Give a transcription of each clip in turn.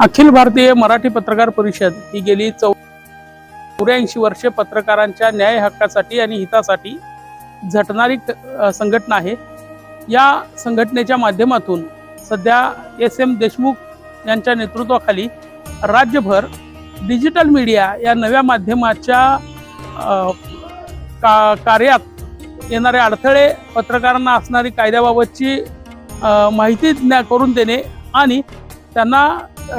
अखिल भारतीय मराठी पत्रकार परिषद ही गेली 84 वर्षे पत्रकारांच्या न्याय हक्कासाठी आणि हितासाठी झटणारी संघटना आहे। या संघटनेच्या माध्यमातून सध्या SM देशमुख यांच्या नेतृत्वाखाली राज्यभर डिजिटल मीडिया या नव्या माध्यमाच्या कार्यात येणारे अडथळे, पत्रकारांना असणारी कायद्याबाबतची माहिती करून देणे आणि त्यांना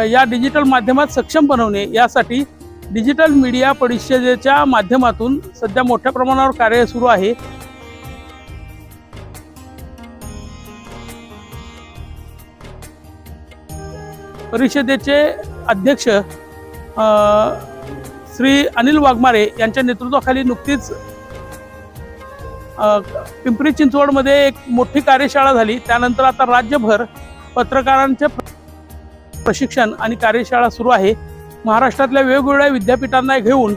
या डिजिटल माध्यमात सक्षम बनवणे यासाठी डिजिटल मीडिया परिषदेच्या माध्यमातून सध्या मोठ्या प्रमाणावर कार्य सुरू आहे। परिषदेचे अध्यक्ष श्री अनिल वाघमारे यांच्या नेतृत्वाखाली नुकतीच पिंपरी चिंचवडमध्ये एक मोठी कार्यशाळा झाली। त्यानंतर आता राज्यभर पत्रकारांचे प्रशिक्षण आणि कार्यशाळा सुरू आहे। महाराष्ट्रातल्या वेगवेगळ्या विद्यापीठांना घेऊन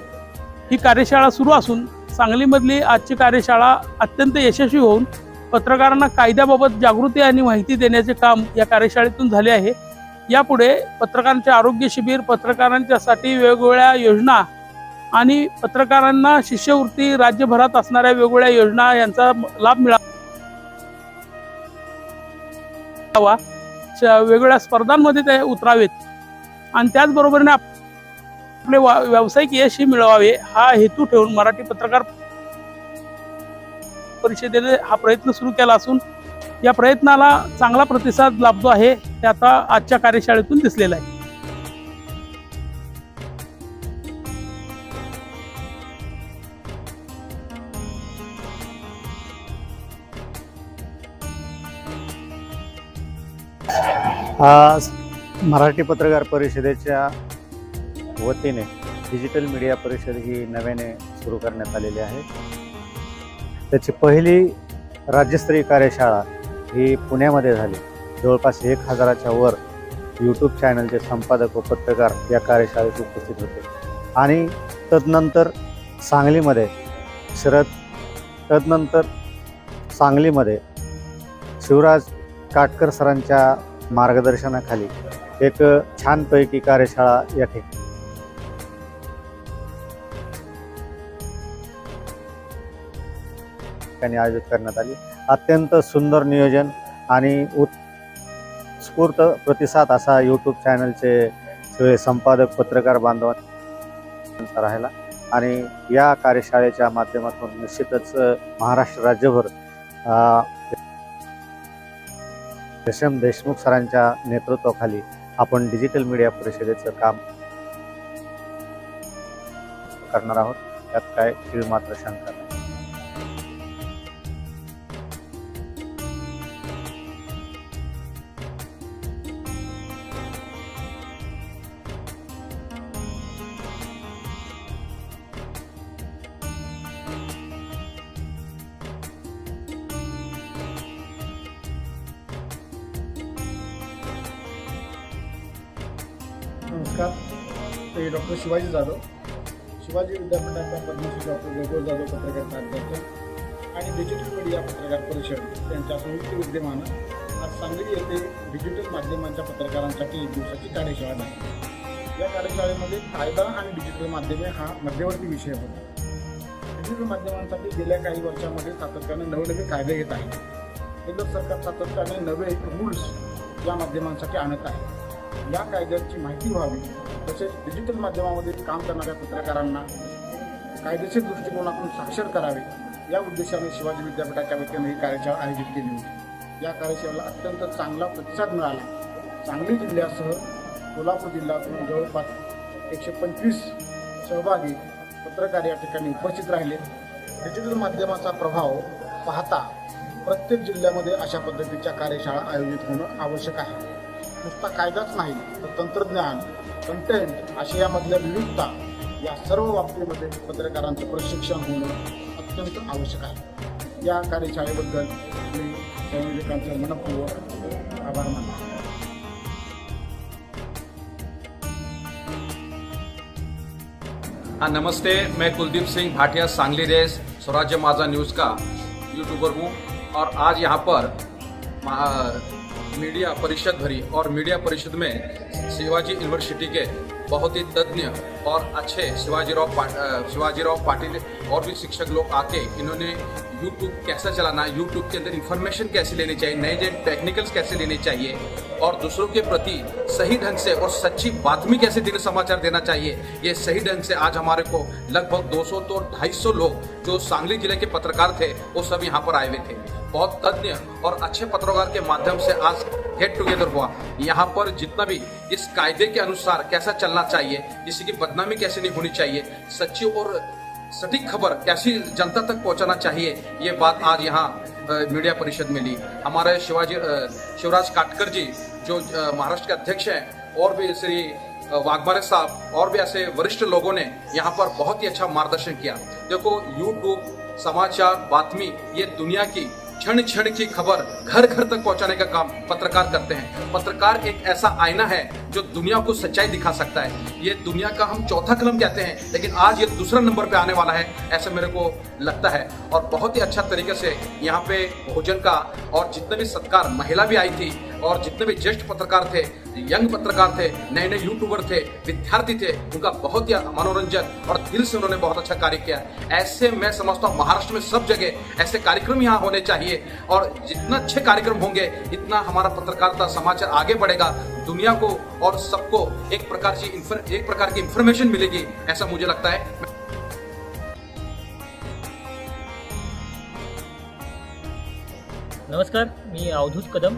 ही कार्यशाळा सुरू असून सांगलीमधली आजची कार्यशाळा अत्यंत यशस्वी होऊन पत्रकारांना कायद्याबाबत जागृती आणि माहिती देण्याचे काम या कार्यशाळेतून झाले आहे। यापुढे पत्रकारांचे आरोग्य शिबिर, पत्रकारांच्यासाठी वेगवेगळ्या योजना आणि पत्रकारांना शिष्यवृत्ती, राज्यभरात असणाऱ्या वेगवेगळ्या योजना यांचा लाभ मिळावा, वेगवेगळ्या स्पर्धांमध्ये ते उतरावेत आणि त्याचबरोबरीने आपले व्यावसायिक यशही मिळवावे हा हेतू ठेवून मराठी पत्रकार परिषदेने हा प्रयत्न सुरू केला असून या प्रयत्नाला चांगला प्रतिसाद लाभतो आहे। ते आता आजच्या कार्यशाळेतून दिसलेला आहे। आज मराठी पत्रकार परिषदेच्या वतीने डिजिटल मीडिया परिषद ही नव्याने सुरू करण्यात आलेली आहे। त्याची पहिली राज्यस्तरीय कार्यशाळा ही पुण्यामध्ये झाली। जवळपास 1000च्या वर यूट्यूब चॅनलचे संपादक व पत्रकार या कार्यशाळेत उपस्थित होते आणि तदनंतर सांगलीमध्ये शिवराज काटकर सरांच्या मार्गदर्शनाखाली एक छानपैकी कार्यशाळा या ठिकाणी आयोजित करण्यात आली। अत्यंत सुंदर नियोजन आणि उत्स्फूर्त प्रतिसाद असा यूट्यूब चॅनलचे सगळे संपादक, पत्रकार बांधवांचा राहिला आणि या कार्यशाळेच्या माध्यमातून निश्चितच महाराष्ट्र राज्यभर SM देशमुख सरांच्या नेतृत्वाखाली आपण डिजिटल मीडिया परिषदेचं काम करणार आहोत, त्यात काय तीळ मात्र शंका नाही। नमस्कार, मी डॉक्टर शिवाजी जाधव, शिवाजी विद्यापीठाच्या पद्मश्री डॉक्टर जयगोर जाधव पत्रकार प्राध्यापक आणि डिजिटल मीडिया पत्रकार परिषद यांच्या संयुक्त विद्यमानं आज सांगली येथे डिजिटल माध्यमांच्या पत्रकारांसाठी एक दिवसाची कार्यशाळा झाली। या कार्यशाळेमध्ये कायदा आणि डिजिटल माध्यमे हा मध्यवर्ती विषय होता। डिजिटल माध्यमांसाठी गेल्या काही वर्षांमध्ये सातत्याने नवे कायदे येत आहेत। केंद्र सरकार सातत्याने नवे रूल्स या माध्यमांसाठी आणत आहे। या कायद्याची माहिती व्हावी, तसेच डिजिटल माध्यमामध्ये काम करणाऱ्या पत्रकारांना कायदेशीर दृष्टिकोनातून साक्षर करावे या उद्देशाने शिवाजी विद्यापीठाच्या वतीने ही कार्यशाळा आयोजित केली होती। या कार्यशाळेला अत्यंत चांगला प्रतिसाद मिळाला। सांगली जिल्ह्यासह कोल्हापूर जिल्ह्यातून जवळपास 125 सहभागी पत्रकार या ठिकाणी उपस्थित राहिले। डिजिटल माध्यमाचा प्रभाव पाहता प्रत्येक जिल्ह्यामध्ये अशा पद्धतीच्या कार्यशाळा आयोजित होणं आवश्यक आहे। नुसता कायदाच नाही तर तंत्रज्ञान, कंटेंट अशा यामधल्या विविधता या सर्व बाबतीमध्ये पत्रकारांचं प्रशिक्षण होणं अत्यंत आवश्यक आहे। या कार्यशाळेबद्दल मी संयोजकांचा मनपूर्वक आभार मानतो। नमस्ते, मैं कुलदीप सिंह भाटिया, सांगली देश स्वराज्य माझा न्यूज़ का यूट्यूबर हूँ और आज यहाँ पर मीडिया परिषद भरी और मीडिया परिषद में शिवाजी यूनिवर्सिटी के बहुत ही तज्ञ और अच्छे शिवाजीराव पाटिल और भी शिक्षक लोग आके इन्होंने यूट्यूब कैसा चलाना है, यूट्यूब के अंदर इंफॉर्मेशन कैसे लेनी चाहिए, नए नए टेक्निकल्स कैसे लेने चाहिए और दूसरों के प्रति सही ढंग से और सच्ची बातमी कैसे दिन समाचार देना चाहिए, ये सही ढंग से आज हमारे को लगभग 200 तो 250 लोग जो सांगली जिले के पत्रकार थे वो सब यहाँ पर आए हुए थे। बहुत तज्ञ और अच्छे पत्रकार के माध्यम से आज गेट टुगेदर हुआ। यहाँ पर जितना भी इस कायदे के अनुसार कैसा चलना चाहिए, किसी की बदनामी कैसे नहीं होनी चाहिए, सच्ची और सटीक खबर कैसी जनता तक पहुंचाना चाहिए, ये बात आज यहाँ मीडिया परिषद में ली। हमारे शिवराज काटकर जी जो महाराष्ट्र के अध्यक्ष हैं और भी श्री वाघमारे साहब और भी ऐसे वरिष्ठ लोगों ने यहाँ पर बहुत ही अच्छा मार्गदर्शन किया। देखो यूट्यूब समाचार बातमी ये दुनिया की क्षण क्षण की खबर घर घर तक पहुंचाने का काम पत्रकार करते हैं। पत्रकार एक ऐसा आईना है जो दुनिया को सच्चाई दिखा सकता है। ये दुनिया का हम चौथा कलम कहते हैं, लेकिन आज ये दूसरा नंबर पे आने वाला है ऐसा मेरे को लगता है। और बहुत ही अच्छा तरीके से यहाँ पे भोजन का और जितने भी सत्कार, महिला भी आई थी और जितने भी ज्येष्ठ पत्रकार थे, यंग पत्रकार थे, नए नए यूट्यूबर थे, विद्यार्थी थे, उनका बहुत ही मनोरंजन और दिल से उन्होंने बहुत अच्छा कार्य किया। ऐसे मैं समझता हूँ महाराष्ट्र में सब जगह ऐसे कार्यक्रम यहाँ होने चाहिए और जितना अच्छे कार्यक्रम होंगे इतना हमारा पत्रकारिता समाचार आगे बढ़ेगा, दुनिया को और सबको एक प्रकार की इंफॉर्मेशन मिलेगी, ऐसा मुझे लगता है। नमस्कार, मी अवधूत कदम,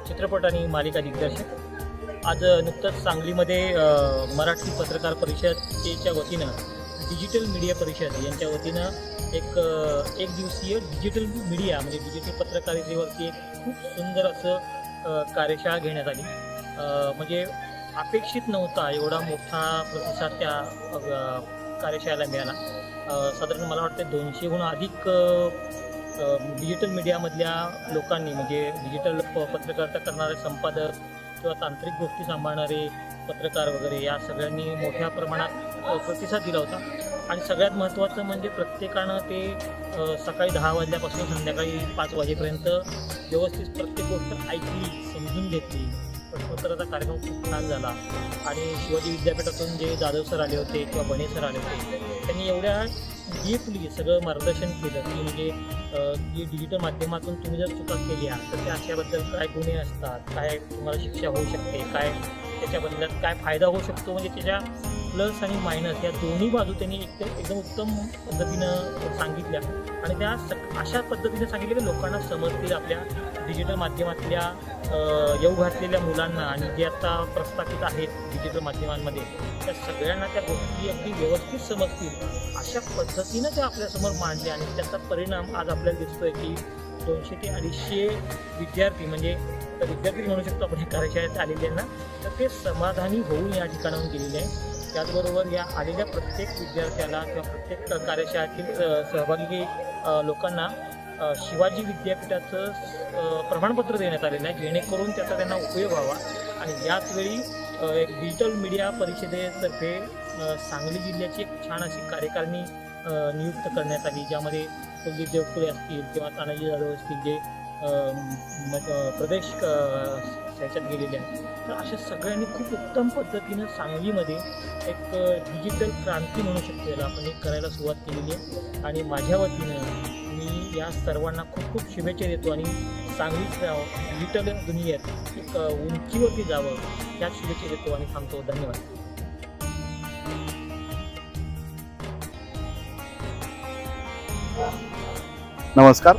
चित्रपट आणि मालिका दिग्दर्शक। आज नुकतंच सांगलीमध्ये मराठी पत्रकार परिषदेच्या वतीनं डिजिटल मीडिया परिषद यांच्या वतीनं एक दिवसीय डिजिटल मीडिया म्हणजे डिजिटल पत्रकारितेवरती एक खूप सुंदर असं कार्यशाळा घेण्यात आली। म्हणजे अपेक्षित नव्हता एवढा मोठा प्रतिसाद त्या कार्यशाळेला मिळाला। साधारण मला वाटतं 200हून अधिक डिजिटल मीडियामधल्या लोकांनी म्हणजे डिजिटल पत्रकारिता करणारे संपादक किंवा तांत्रिक गोष्टी सांभाळणारे पत्रकार वगैरे या सगळ्यांनी मोठ्या प्रमाणात प्रतिसाद दिला होता। आणि सगळ्यात महत्त्वाचं म्हणजे प्रत्येकानं ते सकाळी 10 वाजल्यापासून संध्याकाळी 5 वाजेपर्यंत व्यवस्थित प्रत्येक गोष्ट ऐकली, समजून घेतली। प्रश्नोत्तराचा कार्यक्रम खूप छान झाला आणि शिवाजी विद्यापीठातून जे जाधव सर आले होते किंवा बने सर आले होते त्यांनी एवढ्या डीपली सगळं मार्गदर्शन केलं की म्हणजे जी डिजिटल माध्यमातून तुम्ही जर चुका केल्या तर त्याच्याबद्दल काय गुन्हे असतात, काय तुम्हाला शिक्षा होऊ शकते, काय त्याच्याबद्दल काय फायदा होऊ शकतो, म्हणजे त्याच्या प्लस आणि मायनस या दोन्ही बाजू त्यांनी एकदम उत्तम पद्धतीनं सांगितल्या आणि त्या अशा पद्धतीने सांगितलं की लोकांना समजतील, आपल्या डिजिटल माध्यमातल्या येऊ घातलेल्या मुलांना आणि जे आता प्रस्थापित आहेत डिजिटल माध्यमांमध्ये त्या सगळ्यांना त्या गोष्टी अगदी व्यवस्थित समजतील अशा पद्धतीनं त्या आपल्यासमोर मांडल्या आणि त्याचा परिणाम आज आपल्याला दिसतोय की 200 ते 250 विद्यार्थी म्हणजे विद्यार्थी म्हणू शकतो आपण कार्यशाळेत आलेल्यांना तर ते समाधानी होऊन या ठिकाणाहून गेलेले आहे। त्याचबरोबर या आलेल्या प्रत्येक विद्यार्थ्याला किंवा प्रत्येक कार्यशाळेतील सहभागी लोकांना शिवाजी विद्यापीठाचं प्रमाणपत्र देण्यात आलेलं आहे जेणेकरून त्याचा त्यांना उपयोग व्हावा। आणि याच वेळी एक डिजिटल मीडिया परिषदेतर्फे सांगली जिल्ह्याची एक छान अशी कार्यकारिणी नियुक्त करण्यात आली ज्यामध्ये कुलदीप देवकुळे असतील किंवा तानाजी जाधव असतील जे प्रदेश ह्याच्यात गेलेले आहेत। तर अशा सगळ्यांनी खूप उत्तम पद्धतीनं सांगलीमध्ये एक डिजिटल क्रांती म्हणू शकतो याला आपण एक करायला सुरुवात केलेली आहे आणि माझ्या वतीनं मी या सर्वांना खूप खूप शुभेच्छा देतो आणि सांगलीचं डिजिटल दुनियेत एक उंचीवरती जावं याच शुभेच्छा देतो आणि थांबतो। धन्यवाद। नमस्कार,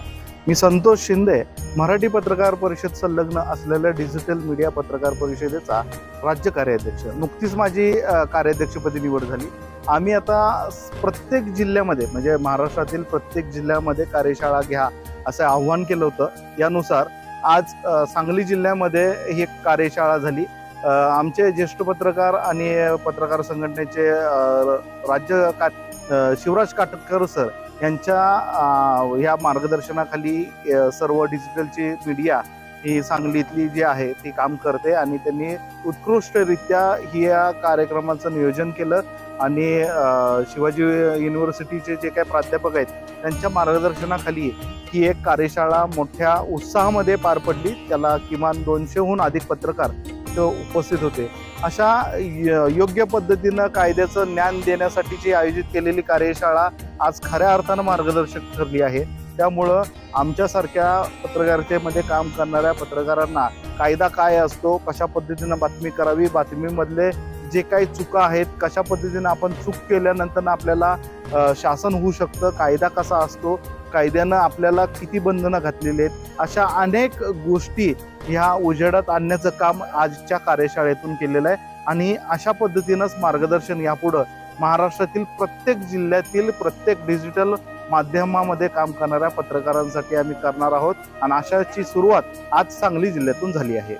मी संतोष शिंदे, मराठी पत्रकार परिषद संलग्न असलेल्या डिजिटल मीडिया पत्रकार परिषदेचा राज्य कार्याध्यक्ष। नुकतीच माझी कार्याध्यक्षपदी निवड झाली। आम्ही आता प्रत्येक जिल्ह्यामध्ये म्हणजे महाराष्ट्रातील प्रत्येक जिल्ह्यामध्ये कार्यशाळा घ्या असं आव्हान केलं होतं। यानुसार आज सांगली जिल्ह्यामध्ये ही कार्यशाळा झाली। आमचे ज्येष्ठ पत्रकार आणि पत्रकार संघटनेचे शिवराज काटकर सर यांच्या ह्या मार्गदर्शनाखाली सर्व डिजिटलची मीडिया ही सांगलीतली जी आहे ती काम करते आणि त्यांनी उत्कृष्टरित्या ही या कार्यक्रमाचं नियोजन केलं आणि शिवाजी युनिव्हर्सिटीचे जे काही प्राध्यापक आहेत त्यांच्या मार्गदर्शनाखाली ही एक कार्यशाळा मोठ्या उत्साहामध्ये पार पडली. त्याला किमान 200हून अधिक पत्रकार तिथं उपस्थित होते. अशा योग्य पद्धतीनं कायद्याचं ज्ञान देण्यासाठीची आयोजित केलेली कार्यशाळा आज खऱ्या अर्थानं मार्गदर्शक ठरली आहे. त्यामुळं आमच्यासारख्या पत्रकारितेमध्ये काम करणाऱ्या पत्रकारांना कायदा काय असतो, कशा पद्धतीनं बातमी करावी, बातमीमधले जे काही चुका आहेत, कशा पद्धतीनं आपण चूक केल्यानंतर आपल्याला शासन होऊ शकतं, कायदा कसा असतो, कायद्यानं आपल्याला किती बंधनं घातलेली आहेत, अशा अनेक गोष्टी ह्या उजेडात आणण्याचं काम आजच्या कार्यशाळेतून केलेलं आहे. आणि अशा पद्धतीनंच मार्गदर्शन यापुढं महाराष्ट्रातील प्रत्येक जिल्ह्यातील प्रत्येक डिजिटल माध्यमामध्ये काम करणाऱ्या पत्रकारांसाठी आम्ही करणार आहोत. आणि अशाची सुरुवात आज सांगली जिल्ह्यातून झाली आहे.